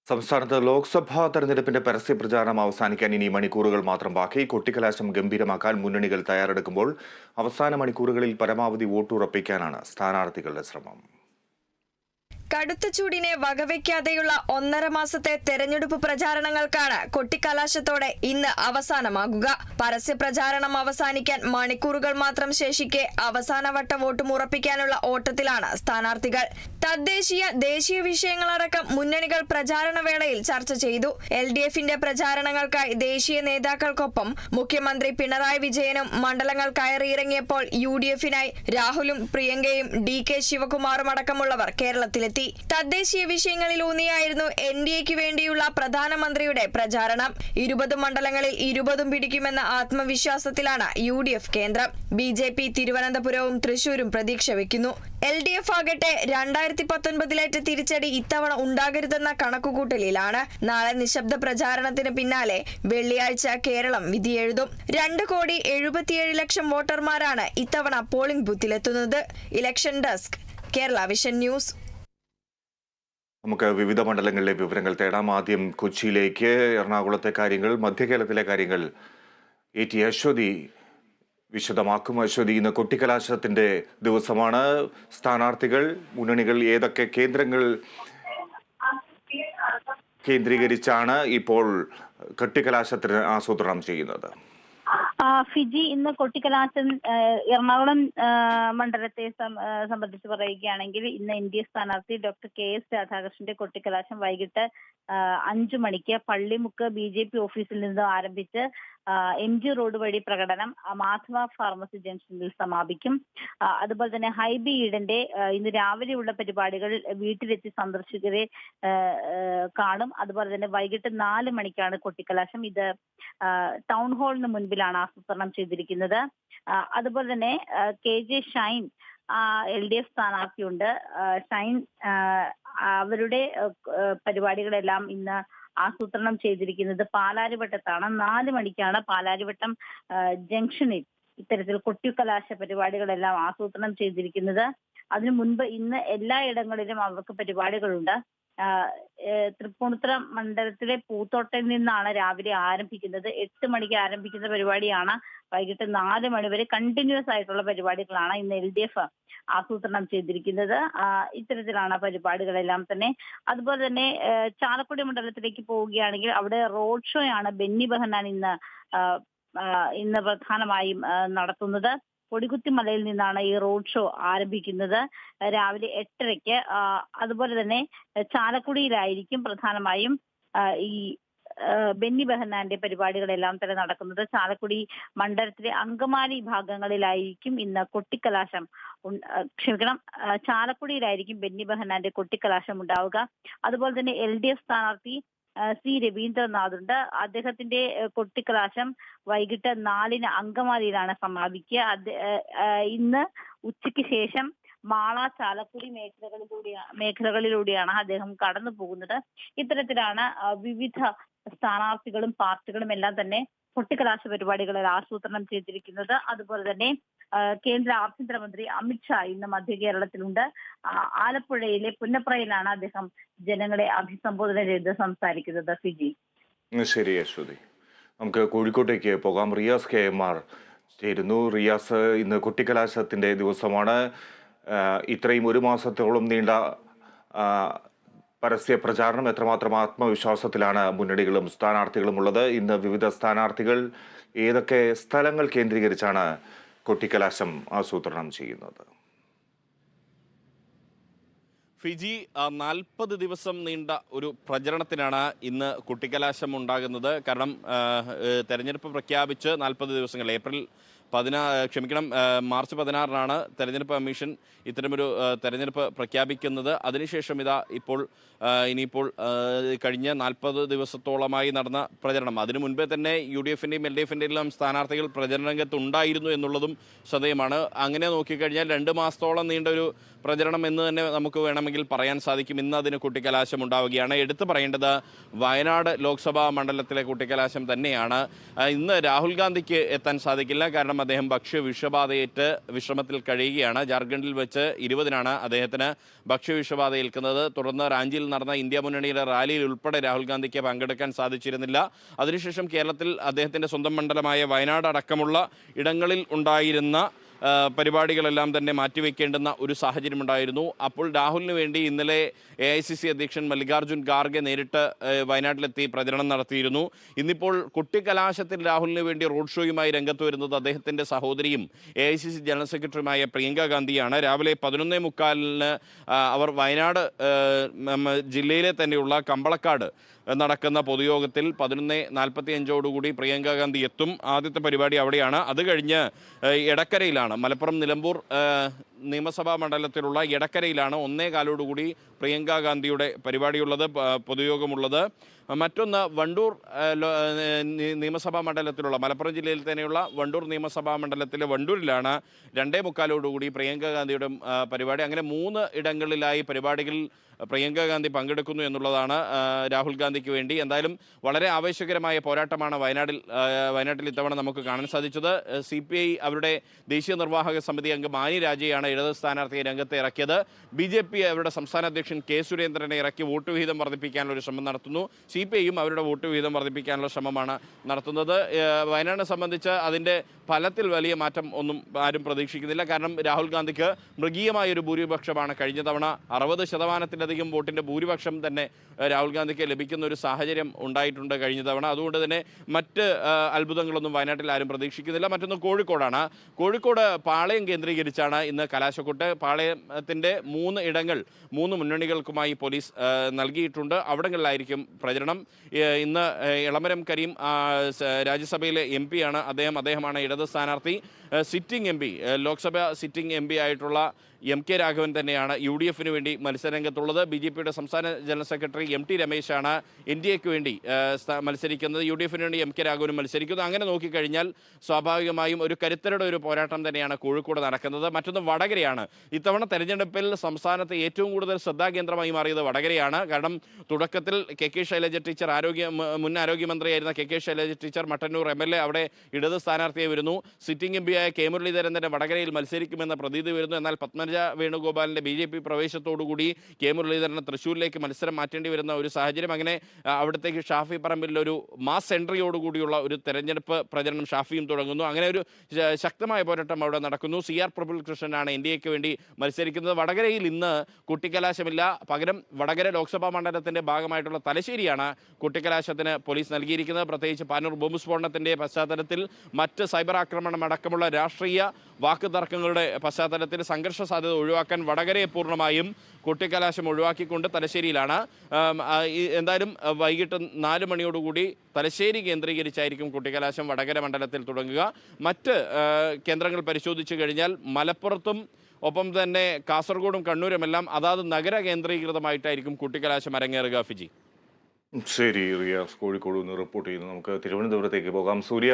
സംസ്ഥാനത്ത് ലോക്സഭാ തെരഞ്ഞെടുപ്പിന്റെ പരസ്യ പ്രചാരണം അവസാനിക്കാൻ ഇനി മണിക്കൂറുകൾ മാത്രം ബാക്കി. കൊട്ടിക്കലാശം ഗംഭീരമാക്കാൻ മുന്നണികൾ തയ്യാറെടുക്കുമ്പോൾ അവസാന മണിക്കൂറുകളിൽ പരമാവധി വോട്ടുറപ്പിക്കാനാണ് സ്ഥാനാർത്ഥികളുടെ ശ്രമം. കടുത്ത ചൂടിനെ വകവയ്ക്കാതെയുള്ള 1.5 മാസത്തെ തെരഞ്ഞെടുപ്പ് പ്രചാരണങ്ങൾക്കാണ് കൊട്ടിക്കലാശത്തോടെ ഇന്ന് അവസാനമാകുക. പരസ്യ പ്രചാരണം അവസാനിക്കാൻ മണിക്കൂറുകൾ മാത്രം ശേഷിക്കെ അവസാനവട്ട വോട്ടും ഉറപ്പിക്കാനുള്ള ഓട്ടത്തിലാണ് സ്ഥാനാർത്ഥികൾ. തദ്ദേശീയ ദേശീയ വിഷയങ്ങളടക്കം മുന്നണികൾ പ്രചാരണ വേളയിൽ ചർച്ച ചെയ്തു. LDFന്റെ പ്രചാരണങ്ങൾക്കായി ദേശീയ നേതാക്കൾക്കൊപ്പം മുഖ്യമന്ത്രി പിണറായി വിജയനും മണ്ഡലങ്ങൾ കയറിയിറങ്ങിയപ്പോൾ UDFനായി രാഹുലും പ്രിയങ്കയും DK ശിവകുമാറും അടക്കമുള്ളവർ കേരളത്തിലെത്തി. തദ്ദേശീയ വിഷയങ്ങളിൽ ഊന്നിയായിരുന്നു NDAക്ക് വേണ്ടിയുള്ള പ്രധാനമന്ത്രിയുടെ പ്രചാരണം. 20 മണ്ഡലങ്ങളിൽ 20 പിടിക്കുമെന്ന ആത്മവിശ്വാസത്തിലാണ് UDF കേന്ദ്രം. BJP തിരുവനന്തപുരവും തൃശൂരും പ്രതീക്ഷ വെക്കുന്നു. LDF ആകട്ടെ 2019 തിരിച്ചടി ഇത്തവണ ഉണ്ടാകരുതെന്ന കണക്കുകൂട്ടലിലാണ്. നാളെ നിശബ്ദ പ്രചാരണത്തിന് പിന്നാലെ വെള്ളിയാഴ്ച കേരളം വിധിയെഴുതും. 2,77,00,000 വോട്ടർമാരാണ് ഇത്തവണ പോളിംഗ് ബൂത്തിലെത്തുന്നത്. Election desk, Kerala vision news. നമുക്ക് വിവിധ മണ്ഡലങ്ങളിലെ വിവരങ്ങൾ തേടാം. ആദ്യം കൊച്ചിയിലേക്ക്. എറണാകുളത്തെ കാര്യങ്ങൾ, മധ്യകേരളത്തിലെ കാര്യങ്ങൾ AT അശ്വതി വിശദമാക്കും. അശ്വതി, ഇന്ന് കൊട്ടിക്കലാശത്തിന്റെ ദിവസമാണ്. സ്ഥാനാർത്ഥികൾ, മുന്നണികൾ ഏതൊക്കെ കേന്ദ്രങ്ങൾ കേന്ദ്രീകരിച്ചാണ് ഇപ്പോൾ കൊട്ടിക്കലാശത്തിന് ആസൂത്രണം ചെയ്യുന്നത്? ഫിജി, ഇന്ന് കൊട്ടിക്കലാശം എറണാകുളം മണ്ഡലത്തെ സംബന്ധിച്ച് പറയുകയാണെങ്കിൽ ഇന്ന് NDA സ്ഥാനാർത്ഥി ഡോക്ടർ KS രാധാകൃഷ്ണന്റെ കൊട്ടിക്കലാശം വൈകിട്ട് 5 മണിക്ക് പള്ളിമുക്ക് BJP ഓഫീസിൽ നിന്ന് ആരംഭിച്ച് MG റോഡ് വഴി പ്രകടനം മാധവ ഫാർമസി ജംഗ്ഷനിൽ സമാപിക്കും. അതുപോലെ തന്നെ ഹൈബി ഈഡന്റെ ഇന്ന് രാവിലെയുള്ള പരിപാടികൾ വീട്ടിലെത്തി സന്ദർശകരെ കാണും. അതുപോലെ തന്നെ വൈകിട്ട് 4 മണിക്കാണ് കൊട്ടിക്കലാശം. ഇത് ടൗൺ ഹാളിന് മുൻപിലാണ് ആസൂത്രണം ചെയ്തിരിക്കുന്നത്. അതുപോലെ തന്നെ KJ ഷൈൻ LDF സ്ഥാനാർത്ഥിയുണ്ട്. ഷൈൻ അവരുടെ പരിപാടികളെല്ലാം ഇന്ന് ആസൂത്രണം ചെയ്തിരിക്കുന്നത് പാലാരിവട്ടത്താണ്. 4 മണിക്കാണ് പാലാരിവട്ടം ജംഗ്ഷനിൽ ഇത്തരത്തിൽ കൊട്ടിക്കലാശ പരിപാടികളെല്ലാം ആസൂത്രണം ചെയ്തിരിക്കുന്നത്. അതിനു മുൻപ് ഇന്ന് എല്ലായിടങ്ങളിലും അവർക്ക് പരിപാടികളുണ്ട്. തൃപ്പൂണിത്തുറ മണ്ഡലത്തിലെ പൂത്തോട്ടയിൽ നിന്നാണ് രാവിലെ ആരംഭിക്കുന്നത്. 8 മണിക്ക് ആരംഭിക്കുന്ന പരിപാടിയാണ് വൈകിട്ട് 4 മണി വരെ കണ്ടിന്യൂസ് ആയിട്ടുള്ള പരിപാടികളാണ് ഇന്ന് LDF ആസൂത്രണം ചെയ്തിരിക്കുന്നത്. ഇത്തരത്തിലാണ് പരിപാടികളെല്ലാം തന്നെ. അതുപോലെ തന്നെ ചാലക്കുടി മണ്ഡലത്തിലേക്ക് പോവുകയാണെങ്കിൽ അവിടെ റോഡ് ഷോ ആണ് ബെന്നി ബെഹന്നാൻ ഇന്ന് പ്രധാനമായും നടത്തുന്നത്. കൊടികുത്തിമലയിൽ നിന്നാണ് ഈ റോഡ് ഷോ ആരംഭിക്കുന്നത് രാവിലെ 8:30-ക്ക്. അതുപോലെ തന്നെ ചാലക്കുടിയിലായിരിക്കും പ്രധാനമായും ഈ ബെന്നി ബെഹന്നാന്റെ പരിപാടികളെല്ലാം തന്നെ നടക്കുന്നത്. ചാലക്കുടി മണ്ഡലത്തിലെ അങ്കമാലി ഭാഗങ്ങളിലായിരിക്കും ഇന്ന് കൊട്ടിക്കലാശം ചാലക്കുടിയിലായിരിക്കും ബെന്നി ബെഹന്നാന്റെ കൊട്ടിക്കലാശം ഉണ്ടാവുക. അതുപോലെ തന്നെ LDF സ്ഥാനാർത്ഥി C രവീന്ദ്രനാഥ് ഉണ്ട്. അദ്ദേഹത്തിന്റെ കൊട്ടിക്കലാശം വൈകിട്ട് 4-ന് അങ്കമാലിയിലാണ് സമാപിക്കുക. ഇന്ന് ഉച്ചയ്ക്ക് ശേഷം മാള, ചാലക്കുടി മേഖലകളിലൂടെയാണ് അദ്ദേഹം കടന്നു പോകുന്നത്. ഇത്തരത്തിലാണ് വിവിധ സ്ഥാനാർത്ഥികളും പാർട്ടികളും എല്ലാം തന്നെ കൊട്ടിക്കലാശ പരിപാടികളിൽ ആസൂത്രണം ചെയ്തിരിക്കുന്നത്. അതുപോലെ തന്നെ കേന്ദ്ര ആഭ്യന്തരമന്ത്രി അമിത്ഷാ ഇന്ന് മധ്യ കേരളത്തിലുണ്ട്. ആലപ്പുഴയിലെ പുന്നപ്രയിലാണ് അദ്ദേഹം ജനങ്ങളെ അഭിസംബോധന ചെയ്ത് സംസാരിക്കുന്നത്. ഫിജി. ശരി അശ്വതി, നമുക്ക് കോഴിക്കോട്ടേക്ക് പോകാം. റിയാസ് KMR ചേരുന്നു. റിയാസ്, ഇന്ന് കൊട്ടിക്കലാശത്തിന്റെ ദിവസമാണ്. ഇത്രയും 1 മാസത്തോളം നീണ്ട പരസ്യ പ്രചാരണം എത്രമാത്രം ആത്മവിശ്വാസത്തിലാണ് മുന്നണികളും സ്ഥാനാർത്ഥികളും ഉള്ളത്? ഇന്ന് വിവിധ സ്ഥാനാർത്ഥികൾ ഏതൊക്കെ സ്ഥലങ്ങൾ കേന്ദ്രീകരിച്ചാണ് കൊട്ടിക്കലാശം ആസൂത്രണം ചെയ്യുന്നത്? ഫിജി, 40 ദിവസം നീണ്ട ഒരു പ്രചരണത്തിനാണ് ഇന്ന് കൊട്ടിക്കലാശം ഉണ്ടാകുന്നത്. കാരണം തെരഞ്ഞെടുപ്പ് പ്രഖ്യാപിച്ച് 40 ദിവസങ്ങൾ മാർച്ച് 16-നാണ് തെരഞ്ഞെടുപ്പ് കമ്മീഷൻ ഇത്തരമൊരു തെരഞ്ഞെടുപ്പ് പ്രഖ്യാപിക്കുന്നത്. അതിനുശേഷം ഇനിയിപ്പോൾ കഴിഞ്ഞ 40 ദിവസത്തോളമായി നടന്ന പ്രചരണം, അതിനു മുൻപേ തന്നെ UDFന്റെയും LDFന്റെയും എല്ലാം സ്ഥാനാർത്ഥികൾ പ്രചരണ രംഗത്ത് ഉണ്ടായിരുന്നു എന്നുള്ളതും ശ്രദ്ധേയമാണ്. അങ്ങനെ നോക്കിക്കഴിഞ്ഞാൽ 2 മാസത്തോളം നീണ്ട ഒരു പ്രചരണം എന്ന് തന്നെ നമുക്ക് വേണമെങ്കിൽ പറയാൻ സാധിക്കും. ഇന്ന് അതിന് കൊട്ടിക്കലാശം ഉണ്ടാവുകയാണ്. എടുത്തു പറയേണ്ടത് വയനാട് ലോക്സഭാ മണ്ഡലത്തിലെ കൊട്ടിക്കലാശം തന്നെയാണ്. ഇന്ന് രാഹുൽ ഗാന്ധിക്ക് എത്താൻ സാധിക്കില്ല. കാരണം കാരണം അദ്ദേഹം ഭക്ഷ്യവിഷബാധയേറ്റ് വിശ്രമത്തിൽ കഴിയുകയാണ്. ജാർഖണ്ഡിൽ വെച്ച് 20-നാണ് അദ്ദേഹത്തിന് ഭക്ഷ്യവിഷബാധ ഏൽക്കുന്നത്. തുടർന്ന് റാഞ്ചിയിൽ നടന്ന ഇന്ത്യ മുന്നണിയുടെ റാലിയിൽ ഉൾപ്പെടെ രാഹുൽ ഗാന്ധിക്ക് പങ്കെടുക്കാൻ സാധിച്ചിരുന്നില്ല. അതിനുശേഷം കേരളത്തിൽ അദ്ദേഹത്തിൻ്റെ സ്വന്തം മണ്ഡലമായ വയനാട് അടക്കമുള്ള ഇടങ്ങളിൽ ഉണ്ടായിരുന്ന പരിപാടികളെല്ലാം തന്നെ മാറ്റിവെക്കേണ്ടുന്ന ഒരു സാഹചര്യമുണ്ടായിരുന്നു. അപ്പോൾ രാഹുലിന് വേണ്ടി ഇന്നലെ AICC അധ്യക്ഷൻ മല്ലികാർജ്ജുൻ ഖാർഗെ നേരിട്ട് വയനാട്ടിലെത്തി പ്രചരണം നടത്തിയിരുന്നു. ഇന്നിപ്പോൾ കൊട്ടിക്കലാശത്തിൽ രാഹുലിന് വേണ്ടി റോഡ് ഷോയുമായി രംഗത്ത് വരുന്നത് അദ്ദേഹത്തിൻ്റെ സഹോദരിയും AICC ജനറൽ സെക്രട്ടറിയുമായ പ്രിയങ്ക ഗാന്ധിയാണ്. രാവിലെ 11:45 അവർ വയനാട് ജില്ലയിലെ തന്നെയുള്ള കമ്പളക്കാട് നടക്കുന്ന പൊതുയോഗത്തിൽ 11:45 പ്രിയങ്ക ഗാന്ധി എത്തും. ആദ്യത്തെ പരിപാടി അവിടെയാണ്. അത് കഴിഞ്ഞ് എടക്കരയിലാണ്, മലപ്പുറം നിലമ്പൂർ നിയമസഭാ മണ്ഡലത്തിലുള്ള എടക്കരയിലാണ് 1:15 പ്രിയങ്ക ഗാന്ധിയുടെ പരിപാടിയുള്ളത്, പൊതുയോഗമുള്ളത്. മറ്റൊന്ന് വണ്ടൂർ നിയമസഭാ മണ്ഡലത്തിലുള്ള, മലപ്പുറം ജില്ലയിൽ തന്നെയുള്ള വണ്ടൂർ നിയമസഭാ മണ്ഡലത്തിലെ വണ്ടൂരിലാണ് 2:45 പ്രിയങ്ക ഗാന്ധിയുടെ പരിപാടി. അങ്ങനെ 3 ഇടങ്ങളിലായി പരിപാടികളിൽ പ്രിയങ്ക ഗാന്ധി പങ്കെടുക്കുന്നു എന്നുള്ളതാണ് രാഹുൽ ഗാന്ധിക്ക് വേണ്ടി. എന്തായാലും വളരെ ആവേശകരമായ പോരാട്ടമാണ് വയനാട്ടിൽ ഇത്തവണ നമുക്ക് കാണാൻ സാധിച്ചത്. CPI അവരുടെ ദേശീയ നിർവാഹക സമിതി അംഗം മാനി രാജയാണ് ഇടത് സ്ഥാനാർത്ഥിയെ രംഗത്ത് ഇറക്കിയത്. BJP അവരുടെ സംസ്ഥാന അധ്യക്ഷൻ K സുരേന്ദ്രനെ ഇറക്കി വോട്ട് വിഹിതം വർദ്ധിപ്പിക്കാനുള്ള ഒരു ശ്രമം നടത്തുന്നു. CPIയും അവരുടെ വോട്ട് വിഹിതം വർദ്ധിപ്പിക്കാനുള്ള ശ്രമമാണ് നടത്തുന്നത്. വയനാടിനെ സംബന്ധിച്ച് അതിൻ്റെ ഫലത്തിൽ വലിയ മാറ്റം ഒന്നും ആരും പ്രതീക്ഷിക്കുന്നില്ല. കാരണം രാഹുൽ ഗാന്ധിക്ക് മൃഗീയമായൊരു ഭൂരിപക്ഷമാണ് കഴിഞ്ഞ തവണ 60% വോട്ടിൻ്റെ ഭൂരിപക്ഷം തന്നെ രാഹുൽ ഗാന്ധിക്ക് ലഭിക്കുന്ന ഒരു സാഹചര്യം ഉണ്ടായിട്ടുണ്ട് കഴിഞ്ഞ തവണ. അതുകൊണ്ട് തന്നെ മറ്റ് അത്ഭുതങ്ങളൊന്നും വയനാട്ടിൽ ആരും പ്രതീക്ഷിക്കുന്നില്ല. മറ്റൊന്ന് കോഴിക്കോടാണ്. കോഴിക്കോട് പാളയം കേന്ദ്രീകരിച്ചാണ് ഇന്ന് കലാശക്കൊട്ട്. പാളയത്തിൻ്റെ 3 ഇടങ്ങൾ 3 മുന്നണികൾക്കുമായി പോലീസ് നൽകിയിട്ടുണ്ട്. അവിടങ്ങളിലായിരിക്കും പ്രചരണം. ഇന്ന് ഇളമരം കരീം രാജ്യസഭയിലെ MP ആണ്. അദ്ദേഹമാണ് ഇടത് സ്ഥാനാർത്ഥി. Sitting MP, Lok Sabha sitting MP ആയിട്ടുള്ള MK രാഘവൻ തന്നെയാണ് UDFന് വേണ്ടി മത്സരരംഗത്തുള്ളത്. BJPയുടെ സംസ്ഥാന ജനറൽ സെക്രട്ടറി MT രമേശാണ് NDAക്ക് വേണ്ടി മത്സരിക്കുന്നത്. UDFന് വേണ്ടി MK രാഘവനും മത്സരിക്കുന്നു. അങ്ങനെ നോക്കിക്കഴിഞ്ഞാൽ സ്വാഭാവികമായും ഒരു കരുത്തരുടെ ഒരു പോരാട്ടം തന്നെയാണ് കോഴിക്കോട് നടക്കുന്നത്. മറ്റൊന്ന് വടകരയാണ്. ഇത്തവണ തെരഞ്ഞെടുപ്പിൽ സംസ്ഥാനത്ത് ഏറ്റവും കൂടുതൽ ശ്രദ്ധാകേന്ദ്രമായി മാറിയത് വടകരയാണ്. കാരണം തുടക്കത്തിൽ KK ശൈലജ ടീച്ചർ മുൻ ആരോഗ്യമന്ത്രിയായിരുന്ന KK Shailaja teacher Mattannur MLA അവിടെ ഇടത് സ്ഥാനാർത്ഥിയായി വരുന്നു. സിറ്റിംഗ് MP ആയ K മുരളീധരൻ തന്നെ വടകരയിൽ മത്സരിക്കുമെന്ന പ്രതീതി വരുന്നു. എന്നാൽ പത്മജ വേണുഗോപാലിൻ്റെ BJP പ്രവേശത്തോടുകൂടി K മുരളീധരനെ തൃശ്ശൂരിലേക്ക് മത്സരം മാറ്റേണ്ടി വരുന്ന ഒരു സാഹചര്യം. അങ്ങനെ അവിടത്തേക്ക് ഷാഫി പറമ്പിലൊരു മാസ് എൻട്രിയോടുകൂടിയുള്ള ഒരു തെരഞ്ഞെടുപ്പ് പ്രചരണം ഷാഫിയും തുടങ്ങുന്നു. അങ്ങനെ ഒരു ശക്തമായ പോരാട്ടം അവിടെ നടക്കുന്നു. CR പ്രഫുൽകൃഷ്ണനാണ് NDAക്ക് വേണ്ടി മത്സരിക്കുന്നത്. വടകരയിൽ ഇന്ന് കുട്ടിക്കലാശമില്ല. പകരം വടകര ലോക്സഭാ മണ്ഡലത്തിൻ്റെ ഭാഗമായിട്ടുള്ള തലശ്ശേരിയാണ് കുട്ടിക്കലാശത്തിന് പോലീസ് നൽകിയിരിക്കുന്നത്. പ്രത്യേകിച്ച് പാനൂർ ബോംബ് സ്ഫോടനത്തിൻ്റെ പശ്ചാത്തലത്തിൽ, മറ്റ് സൈബർ ആക്രമണം അടക്കമുള്ള രാഷ്ട്രീയ വാക്കുതർക്കങ്ങളുടെ പശ്ചാത്തലത്തിൽ സംഘർഷ സാധ്യത ഒഴിവാക്കാൻ വടകരയെ പൂർണ്ണമായും കുട്ടിക്കലാശം ഒഴിവാക്കിക്കൊണ്ട് തലശ്ശേരിയിലാണ്. എന്തായാലും വൈകിട്ട് 4 മണിയോടുകൂടി തലശ്ശേരി കേന്ദ്രീകരിച്ചായിരിക്കും കുട്ടിക്കലാശം വടകര മണ്ഡലത്തിൽ തുടങ്ങുക. മറ്റ് കേന്ദ്രങ്ങൾ പരിശോധിച്ചു കഴിഞ്ഞാൽ മലപ്പുറത്തും ഒപ്പം തന്നെ കാസർഗോഡും കണ്ണൂരുമെല്ലാം അതാത് നഗര കേന്ദ്രീകൃതമായിട്ടായിരിക്കും കുട്ടിക്കലാശം അരങ്ങേറുക. ഫിജി. ശരി, റിയാസ് കോഴിക്കോട് നിന്ന് റിപ്പോർട്ട് ചെയ്യുന്നു. നമുക്ക് തിരുവനന്തപുരത്തേക്ക് പോകാം. സൂര്യ,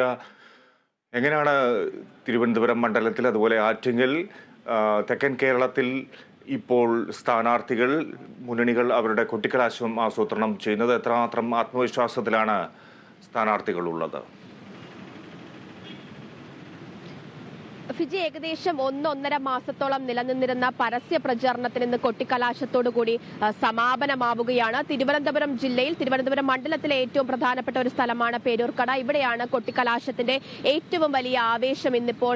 എങ്ങനെയാണ് തിരുവനന്തപുരം മണ്ഡലത്തിൽ, അതുപോലെ ആറ്റിങ്ങൽ, തെക്കൻ കേരളത്തിൽ ഇപ്പോൾ സ്ഥാനാർത്ഥികൾ, മുന്നണികൾ അവരുടെ കൊട്ടിക്കലാശം ആസൂത്രണം ചെയ്യുന്നത്? എത്രമാത്രം ആത്മവിശ്വാസത്തിലാണ് സ്ഥാനാർത്ഥികളുള്ളത്? ഫിജി, ഏകദേശം 1-1.5 മാസത്തോളം നിലനിന്നിരുന്ന പരസ്യ പ്രചാരണത്തിന് ഇന്ന് കൊട്ടിക്കലാശത്തോടുകൂടി സമാപനമാവുകയാണ്. തിരുവനന്തപുരം ജില്ലയിൽ, തിരുവനന്തപുരം മണ്ഡലത്തിലെ ഏറ്റവും പ്രധാനപ്പെട്ട ഒരു സ്ഥലമാണ് പേരൂർക്കട. ഇവിടെയാണ് കൊട്ടിക്കലാശത്തിന്റെ ഏറ്റവും വലിയ ആവേശം ഇന്നിപ്പോൾ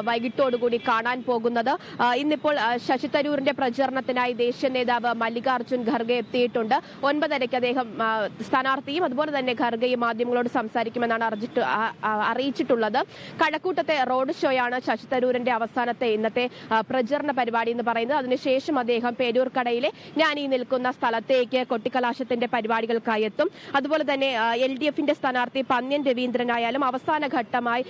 വൈകിട്ടോടുകൂടി കാണാൻ പോകുന്നത്. ഇന്നിപ്പോൾ ശശി തരൂരിന്റെ പ്രചരണത്തിനായി ദേശീയ നേതാവ് മല്ലികാർജ്ജുൻ ഖർഗെ എത്തിയിട്ടുണ്ട്. 9:30 അദ്ദേഹം സ്ഥാനാർത്ഥിയും അതുപോലെ തന്നെ ഖർഗെയും മാധ്യമങ്ങളോട് സംസാരിക്കുമെന്നാണ് അറിയിച്ചിട്ടുള്ളത്. കഴക്കൂട്ടത്തെ റോഡ് ഷോയാണ് ശശി തരൂരിന്റെ അവസാനത്തെ ഇന്നത്തെ പ്രചരണ പരിപാടി എന്ന് പറയുന്നത്. അതിനുശേഷം അദ്ദേഹം പേരൂർക്കടയിലെ ഞാൻ ഈ നിൽക്കുന്ന സ്ഥലത്തേക്ക് കൊട്ടിക്കലാശത്തിന്റെ പരിപാടികൾക്കായി എത്തും. അതുപോലെ തന്നെ LDFന്റെ സ്ഥാനാർത്ഥി പന്ന്യൻ രവീന്ദ്രനായാലും അവസാന ഘട്ടമായി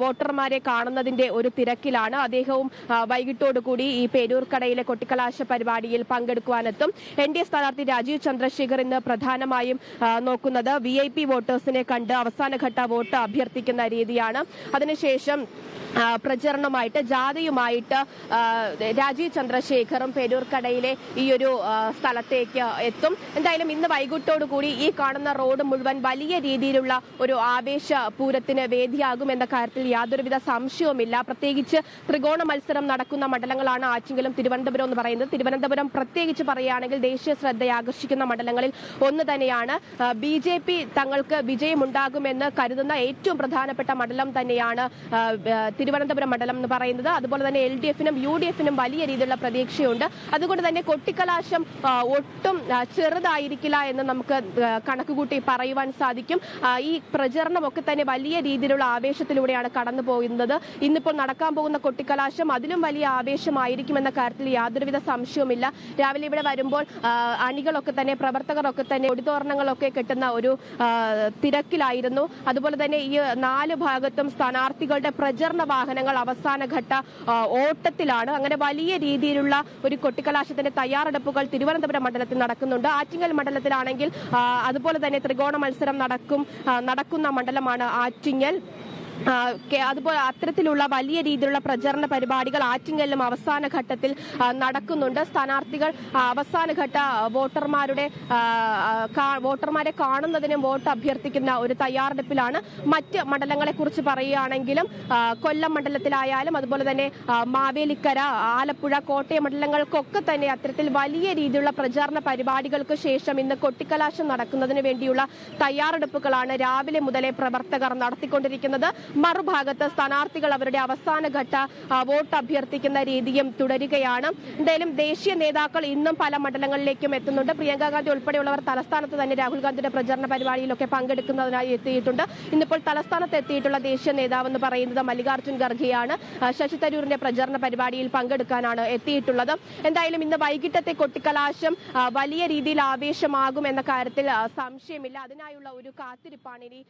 വോട്ടർമാരെ കാണുന്നതിന്റെ ഒരു തിരക്കിലാണ്. അദ്ദേഹവും വൈകിട്ടോടുകൂടി ഈ പേരൂർക്കടയിലെ കൊട്ടിക്കലാശ പരിപാടിയിൽ പങ്കെടുക്കുവാനെത്തും. NDA സ്ഥാനാർത്ഥി രാജീവ് ചന്ദ്രശേഖർ ഇന്ന് പ്രധാനമായും നോക്കുന്നത് VIP വോട്ടേഴ്സിനെ കണ്ട് അവസാനഘട്ട വോട്ട് അഭ്യർത്ഥിക്കുന്ന രീതിയാണ്. അതിനുശേഷം പ്രചരണമായിട്ട് ജാഥയുമായിട്ട് രാജീവ് ചന്ദ്രശേഖറും പേരൂർക്കടയിലെ ഈ ഒരു സ്ഥലത്തേക്ക് എത്തും. എന്തായാലും ഇന്ന് വൈകിട്ടോടുകൂടി ഈ കാണുന്ന റോഡ് മുഴുവൻ വലിയ രീതിയിലുള്ള ഒരു ആവേശപൂരത്തിന് വേദിയാകുമെന്ന കാര്യത്തിൽ യാതൊരുവിധ സംശയവുമില്ല. പ്രത്യേകിച്ച് ത്രികോണ മത്സരം നടക്കുന്ന മണ്ഡലങ്ങളാണ് ആറ്റിങ്ങലും തിരുവനന്തപുരം എന്ന് പറയുന്നത്. തിരുവനന്തപുരം പ്രത്യേകിച്ച് പറയുകയാണെങ്കിൽ ദേശീയ ശ്രദ്ധ ആകർഷിക്കുന്ന മണ്ഡലങ്ങളിൽ ഒന്ന് തന്നെയാണ്. BJP തങ്ങൾക്ക് വിജയമുണ്ടാകുമെന്ന് കരുതുന്ന ഏറ്റവും പ്രധാനപ്പെട്ട മണ്ഡലം തന്നെയാണ് തിരുവനന്തപുരം മണ്ഡലം എന്ന് പറയുന്നത്. അതുപോലെ തന്നെ LDF-നും UDF-നും വലിയ രീതിയിലുള്ള പ്രതീക്ഷയുണ്ട്. അതുകൊണ്ട് തന്നെ കൊട്ടിക്കലാശം ഒട്ടും ചെറുതായിരിക്കില്ല എന്ന് നമുക്ക് കണക്കുകൂട്ടി പറയുവാൻ സാധിക്കും. ഈ പ്രചരണമൊക്കെ തന്നെ വലിയ രീതിയിലുള്ള ആവേശത്തിലൂടെയാണ് കടന്നു പോകുന്നത്. ഇന്നിപ്പോൾ നടക്കാൻ പോകുന്ന കൊട്ടിക്കലാശം അതിലും വലിയ ആവേശമായിരിക്കുമെന്ന കാര്യത്തിൽ യാതൊരുവിധ സംശയവുമില്ല. രാവിലെ ഇവിടെ വരുമ്പോൾ അണികളൊക്കെ തന്നെ പ്രവർത്തകരൊക്കെ തന്നെ കൊടിതോരണങ്ങളൊക്കെ കെട്ടുന്ന ഒരു തിരക്കിലായിരുന്നു. അതുപോലെ തന്നെ ഈ 4 ഭാഗത്തും സ്ഥാനാർത്ഥികളുടെ പ്രചരണ വാഹനങ്ങൾ അവസാനഘട്ട ഓട്ടത്തിലാണ്. അങ്ങനെ വലിയ രീതിയിലുള്ള ഒരു കൊട്ടിക്കലാശത്തിന്റെ തയ്യാറെടുപ്പുകൾ തിരുവനന്തപുരം മണ്ഡലത്തിൽ നടക്കുന്നുണ്ട്. ആറ്റിങ്ങൽ മണ്ഡലത്തിലാണെങ്കിൽ അതുപോലെ തന്നെ ത്രികോണ മത്സരം നടക്കുന്ന മണ്ഡലമാണ് ആറ്റിങ്ങൽ. അതുപോലെ അത്തരത്തിലുള്ള വലിയ രീതിയിലുള്ള പ്രചരണ പരിപാടികൾ ആറ്റിങ്ങലിലും അവസാന ഘട്ടത്തിൽ നടക്കുന്നുണ്ട്. സ്ഥാനാർത്ഥികൾ അവസാനഘട്ട വോട്ടർമാരെ കാണുന്നതിനും വോട്ട് അഭ്യർത്ഥിക്കുന്ന ഒരു തയ്യാറെടുപ്പിലാണ്. മറ്റ് മണ്ഡലങ്ങളെ കുറിച്ച് പറയുകയാണെങ്കിലും കൊല്ലം മണ്ഡലത്തിലായാലും അതുപോലെ തന്നെ മാവേലിക്കര, ആലപ്പുഴ, കോട്ടയം മണ്ഡലങ്ങൾക്കൊക്കെ തന്നെ അത്തരത്തിൽ വലിയ രീതിയിലുള്ള പ്രചാരണ പരിപാടികൾക്ക് ശേഷം ഇന്ന് കൊട്ടിക്കലാശം നടക്കുന്നതിന് വേണ്ടിയുള്ള തയ്യാറെടുപ്പുകളാണ് രാവിലെ മുതലേ പ്രവർത്തകർ നടത്തിക്കൊണ്ടിരിക്കുന്നത്. മറുഭാഗത്ത് സ്ഥാനാർത്ഥികൾ അവരുടെ അവസാനഘട്ട വോട്ട് അഭ്യർത്ഥിക്കുന്ന രീതിയും തുടരുകയാണ്. എന്തായാലും ദേശീയ നേതാക്കൾ ഇന്നും പല മണ്ഡലങ്ങളിലേക്കും എത്തുന്നുണ്ട്. പ്രിയങ്ക ഗാന്ധി ഉൾപ്പെടെയുള്ളവർ തലസ്ഥാനത്ത് തന്നെ രാഹുൽ ഗാന്ധിയുടെ പ്രചരണ പരിപാടിയിലൊക്കെ പങ്കെടുക്കുന്നതിനായി എത്തിയിട്ടുണ്ട്. ഇന്നിപ്പോൾ തലസ്ഥാനത്ത് എത്തിയിട്ടുള്ള ദേശീയ നേതാവ് എന്ന് പറയുന്നത് മല്ലികാർജ്ജുൻ ഖർഗെയാണ്. ശശി തരൂരിന്റെ പ്രചരണ പരിപാടിയിൽ പങ്കെടുക്കാനാണ് എത്തിയിട്ടുള്ളത്. എന്തായാലും ഇന്ന് വൈകിട്ടത്തെ കൊട്ടിക്കലാശം വലിയ രീതിയിൽ ആവേശമാകും എന്ന കാര്യത്തിൽ സംശയമില്ല. അതിനായുള്ള ഒരു കാത്തിരിപ്പാണ് ഇനി